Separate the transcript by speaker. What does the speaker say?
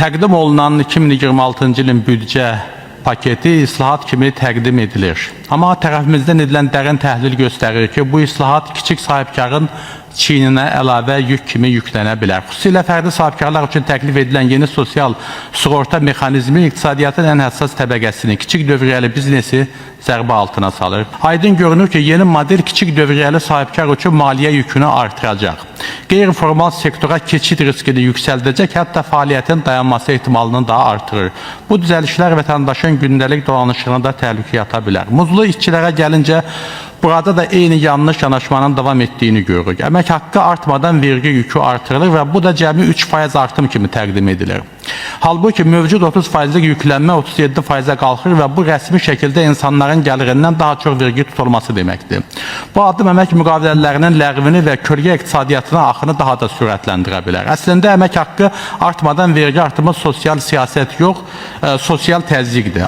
Speaker 1: Təqdim olunan 2026-cı ilin büdcə paketi islahat kimi təqdim edilir. Amma tərəfimizdən edilən dərin təhlil göstərir ki, bu islahat kiçik sahibkarın çiyninə əlavə yük kimi yüklənə bilər. Xüsusilə fərdi sahibkarlar üçün təklif edilən yeni sosial sığorta mexanizmi iqtisadiyyatın ən həssas təbəqəsini, kiçik dövriyyəli biznesi zərbə altına salır. Aydın görünür ki, yeni model kiçik dövriyyəli sahibkar üçün maliyyə yükünü artıracaq. Qeyri-formal sektora keçid riskini yüksəldəcək, hətta fəaliyyətin dayanması ehtimalını da artırır. Bu düzəlişlər vətəndaşın gündəlik dolanışığına da təhlükə yata bilər. Muzlu işçilərə gəlincə, burada da eyni yanlış yanaşmanın davam etdiyini görürük. Əmək haqqı artmadan vergi yükü artırılır və bu da cəmi 3% artım kimi təqdim edilir. Halbuki mövcud 30%lik yüklənmə 37%-ə qalxır və bu rəsmi şəkildə insanların gəlirindən daha çox vergi tutulması deməkdir. Bu addım əmək müqavilələrinin ləğvini və kölgə iqtisadiyyatına axını daha da sürətləndirə bilər. Əslində əmək haqqı artmadan vergi artımı sosial siyasət yox, sosial təzyiqdir.